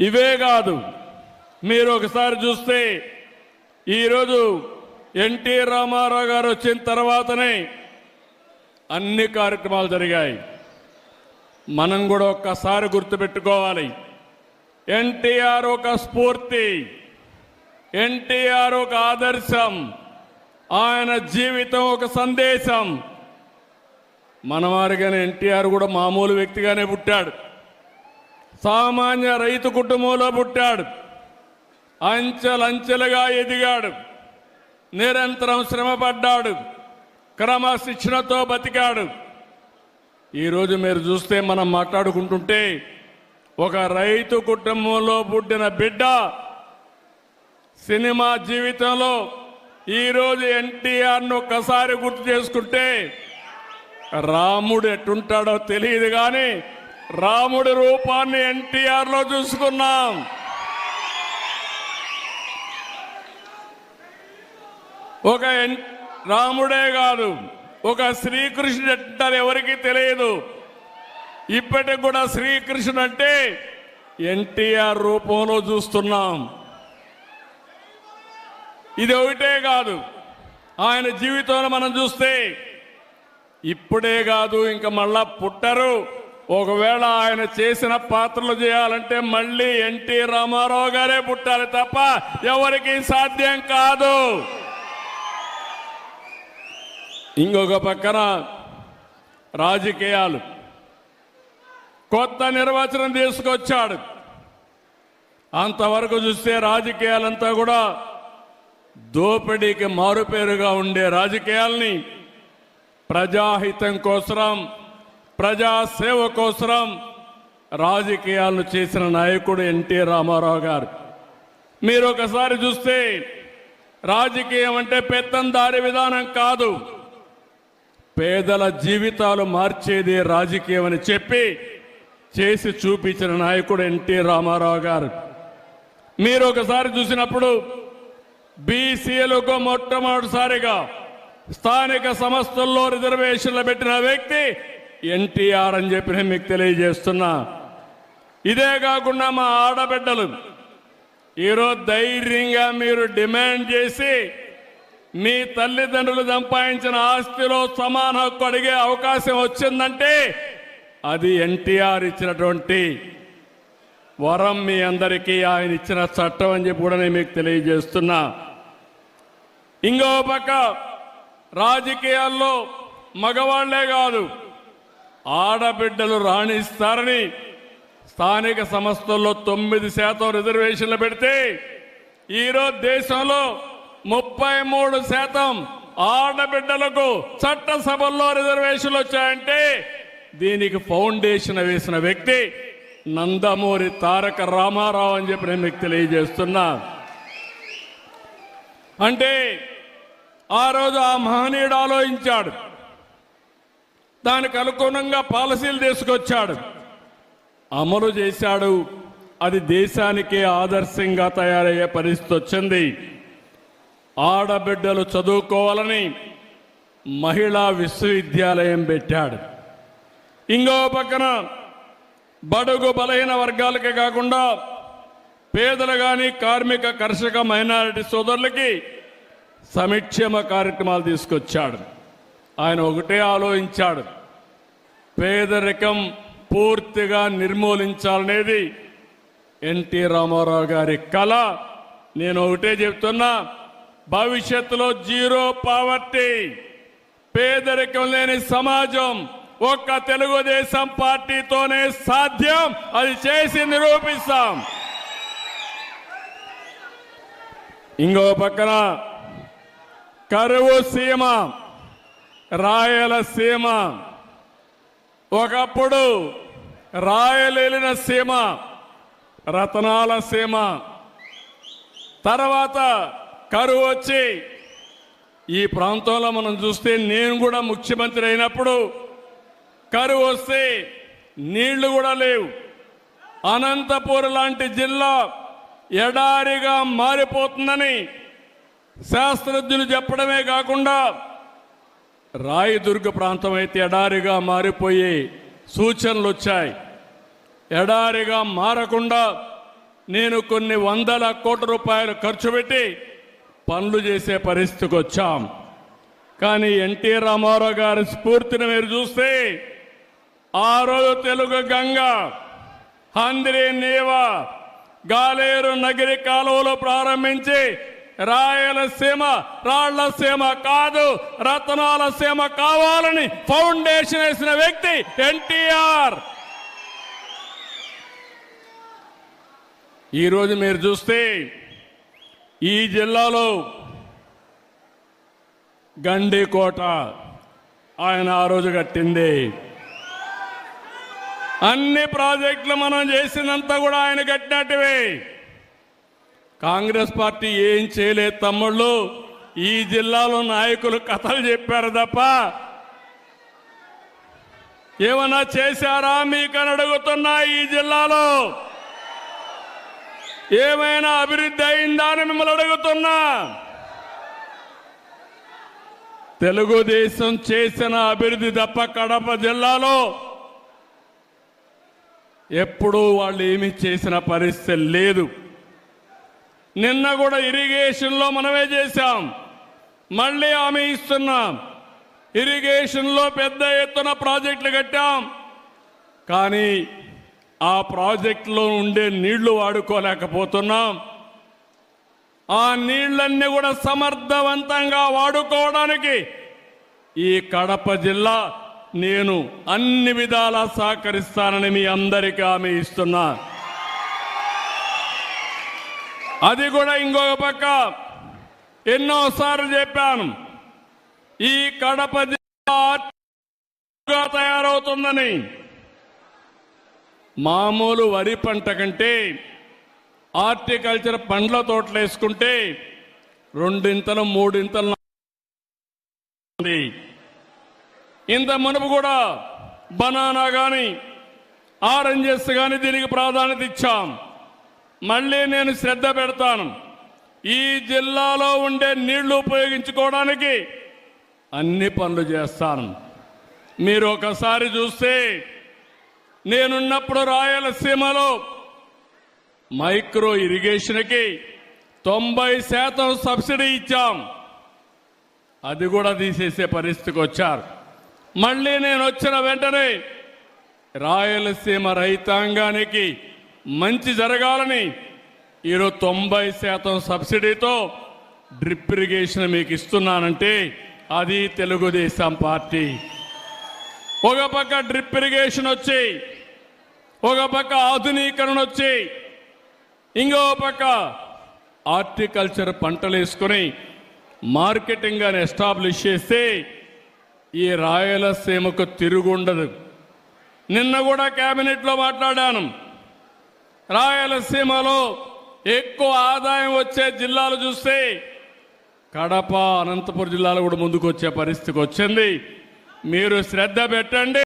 ఇవే కాదు, మీరు ఒకసారి చూస్తే ఈరోజు ఎన్టీ రామారావు గారు వచ్చిన తర్వాతనే అన్ని కార్యక్రమాలు జరిగాయి. మనం కూడా ఒక్కసారి గుర్తుపెట్టుకోవాలి, ఎన్టీఆర్ ఒక స్ఫూర్తి, ఎన్టీఆర్ ఒక ఆదర్శం, ఆయన జీవితం ఒక సందేశం. మనవారిగానే ఎన్టీఆర్ కూడా మామూలు వ్యక్తిగానే పుట్టాడు, సామాన్య రైతు కుటుంబంలో పుట్టాడు, అంచెలంచెలుగా ఎదిగాడు, నిరంతరం శ్రమపడ్డాడు, క్రమశిక్షణతో బతికాడు. ఈరోజు మీరు చూస్తే మనం మాట్లాడుకుంటుంటే ఒక రైతు కుటుంబంలో పుట్టిన బిడ్డ సినిమా జీవితంలో ఈరోజు ఎన్టీఆర్ను ఒక్కసారి గుర్తు చేసుకుంటే రాముడు ఎట్టుంటాడో తెలియదు, కానీ రాముడి రూపాన్ని ఎన్టీఆర్లో చూసుకున్నాం. ఒక రాముడే కాదు, ఒక శ్రీకృష్ణుడు ఎట్టారు ఎవరికి తెలియదు. ఇప్పటికి కూడా శ్రీకృష్ణుడు అంటే ఎన్టీఆర్ రూపంలో చూస్తున్నాం. ఇది ఒకటే కాదు, ఆయన జీవితంలో మనం చూస్తే ఇప్పుడే కాదు, ఇంకా మళ్ళా పుట్టరు. ఒకవేళ ఆయన చేసిన పాత్రలు చేయాలంటే మళ్ళీ ఎన్టీ రామారావు గారే పుట్టాలి తప్ప ఎవరికి సాధ్యం కాదు. ఇంకొక పక్కన రాజకీయాలు, కొత్త నిర్వచనం తీసుకొచ్చాడు. అంతవరకు చూస్తే రాజకీయాలంతా కూడా దోపిడీకి మారుపేరుగా ఉండే రాజకీయాల్ని ప్రజాహితం కోసం, ప్రజాసేవ కోసం రాజకీయాలను చేసిన నాయకుడు ఎన్టీ రామారావు గారు. మీరు ఒకసారి చూస్తే రాజకీయం అంటే పెత్తందారి విధానం కాదు, పేదల జీవితాలు మార్చేది రాజకీయం అని చెప్పి చేసి చూపించిన నాయకుడు ఎన్టీ రామారావు గారు. మీరు ఒకసారి చూసినప్పుడు బీసీలకు మొట్టమొదటిసారిగా స్థానిక సంస్థల్లో రిజర్వేషన్లు పెట్టిన వ్యక్తి ఎన్టీఆర్ అని చెప్పి నేను మీకు తెలియజేస్తున్నా. ఇదే కాకుండా మా ఆడబిడ్డలు ఈరోజు ధైర్యంగా మీరు డిమాండ్ చేసి మీ తల్లిదండ్రులు సంపాదించిన ఆస్తిలో సమాన హక్కు అడిగే అవకాశం వచ్చిందంటే అది ఎన్టీఆర్ ఇచ్చినటువంటి వరం, మీ అందరికీ ఆయన ఇచ్చిన చట్టం అని చెప్పి కూడా నేను మీకు తెలియజేస్తున్నా. ఇంకో పక్క రాజకీయాల్లో మగవాళ్లే కాదు, ఆడబిడ్డలు రాణిస్తారని స్థానిక సంస్థల్లో 9% రిజర్వేషన్లు పెడితే ఈరోజు దేశంలో 33% ఆడబిడ్డలకు చట్టసభల్లో రిజర్వేషన్లు వచ్చాయంటే దీనికి ఫౌండేషన్ వేసిన వ్యక్తి నందమూరి తారక రామారావు అని చెప్పి నేను మీకు తెలియజేస్తున్నా. అంటే ఆ రోజు ఆ మహనీయుడు ఆలోచించాడు, దానికి అనుగుణంగా పాలసీలు తీసుకొచ్చాడు, అమలు చేశాడు. అది దేశానికే ఆదర్శంగా తయారయ్యే పరిస్థితి వచ్చింది. ఆడబిడ్డలు చదువుకోవాలని మహిళా విశ్వవిద్యాలయం పెట్టాడు. ఇంకో పక్కన బడుగు బలహీన వర్గాలకే కాకుండా పేదలు కానీ కార్మిక కర్షక మైనారిటీ సోదరులకి సంక్షేమ కార్యక్రమాలు తీసుకొచ్చాడు. ఆయన ఒకటే ఆలోచించాడు, పేదరికం పూర్తిగా నిర్మూలించాలనేది ఎన్టీ రామారావు గారి కళ. నేను ఒకటే చెప్తున్నా, భవిష్యత్తులో జీరో పావర్టీ, పేదరికం లేని సమాజం ఒక్క తెలుగుదేశం పార్టీతోనే సాధ్యం. అది చేసి నిరూపిస్తాం. ఇంకో పక్కన కరువు సీమ, రాయలసీమ, ఒకప్పుడు రాయలేలిన సీమ, రతనాల సీమ, తర్వాత కరువు వచ్చి ఈ ప్రాంతంలో మనం చూస్తే నేను కూడా ముఖ్యమంత్రి అయినప్పుడు కరువు వస్తే నీళ్లు కూడా లేవు. అనంతపూర్ లాంటి జిల్లా ఎడారిగా మారిపోతుందని శాస్త్రజ్ఞులు చెప్పడమే కాకుండా రాయదుర్గ ప్రాంతం అయితే ఎడారిగా మారిపోయే సూచనలు వచ్చాయి. ఎడారిగా మారకుండా నేను కొన్ని వందల కోట్ల రూపాయలు ఖర్చు పెట్టి పనులు చేసే పరిస్థితికి వచ్చాం. కానీ ఎన్టీ రామారావు గారి స్ఫూర్తిని మీరు చూస్తే ఆ రోజు తెలుగు గంగ, హంద్రి నీవ, గాలేరు నగిరి కాలువలు ప్రారంభించి రాయలసీమ రాళ్లసీమ కాదు రతనాల సీమ కావాలని ఫౌండేషన్ వేసిన వ్యక్తి ఎన్టీఆర్. ఈరోజు మీరు చూస్తే ఈ జిల్లాలో గండికోట ఆయన ఆ రోజు కట్టింది. అన్ని ప్రాజెక్టులు మనం చేసినంత కూడా ఆయన కట్టినట్టువే. కాంగ్రెస్ పార్టీ ఏం చేయలేదు తమ్ముళ్ళు. ఈ జిల్లాలో నాయకులు కథలు చెప్పారు తప్ప ఏమన్నా చేశారా మీకని అడుగుతున్నా. ఈ జిల్లాలో ఏమైనా అభివృద్ధి అయిందా అని మిమ్మల్ని అడుగుతున్నా. తెలుగుదేశం చేసిన అభివృద్ధి తప్ప కడప జిల్లాలో ఎప్పుడూ వాళ్ళు ఏమీ చేసిన పరిస్థితి లేదు. నిన్న కూడా ఇరిగేషన్లో మనమే చేశాం, మళ్ళీ హామీ ఇస్తున్నాం. ఇరిగేషన్లో పెద్ద ఎత్తున ప్రాజెక్టులు కట్టాం. కానీ ఆ ప్రాజెక్టులో ఉండే నీళ్లు వాడుకోలేకపోతున్నాం. ఆ నీళ్లన్నీ కూడా సమర్థవంతంగా వాడుకోవడానికి ఈ కడప జిల్లా నేను అన్ని విధాలా సహకరిస్తానని మీ అందరికీ హామీ ఇస్తున్నా. అది కూడా ఇంకొక పక్క ఎన్నోసార్లు చెప్పాను, ఈ కడప జిల్లా తయారవుతుందని. మామూలు వరి పంట కంటే హార్టికల్చర్ పండ్ల తోటలు వేసుకుంటే 2 ఇంతలు 3 ఇంతలు. ఇంత మునుపు కూడా బనానా కానీ ఆరెంజెస్ కానీ దీనికి ప్రాధాన్యత ఇచ్చాం. మళ్ళీ నేను శ్రద్ధ పెడతాను. ఈ జిల్లాలో ఉండే నీళ్లు ఉపయోగించుకోవడానికి అన్ని పనులు చేస్తాను. మీరు ఒకసారి చూస్తే నేనున్నప్పుడు రాయలసీమలో మైక్రో ఇరిగేషన్కి 90% సబ్సిడీ ఇచ్చాం. అది కూడా తీసేసే పరిస్థితికి వచ్చారు. మళ్ళీ నేను వచ్చిన వెంటనే రాయలసీమ రైతాంగానికి మంచి జరగాలని ఈరోజు 90% సబ్సిడీతో డ్రిప్ ఇరిగేషన్ మీకు ఇస్తున్నానంటే అది తెలుగుదేశం పార్టీ. ఒక పక్క డ్రిప్ ఇరిగేషన్ వచ్చి, ఒక పక్క ఆధునీకరణ వచ్చి, ఇంకో పక్క హార్టికల్చర్ పంటలు వేసుకొని మార్కెటింగ్ అని ఎస్టాబ్లిష్ చేస్తే ఈ రాయలసీమకు తిరుగుండదు. నిన్న కూడా కేబినెట్లో మాట్లాడాను. రాయలసీమలో ఎక్కువ ఆదాయం వచ్చే జిల్లాలు చూస్తే కడప, అనంతపురం జిల్లాలు కూడా ముందుకు వచ్చే పరిస్థితికి వచ్చింది. మీరు శ్రద్ధ పెట్టండి.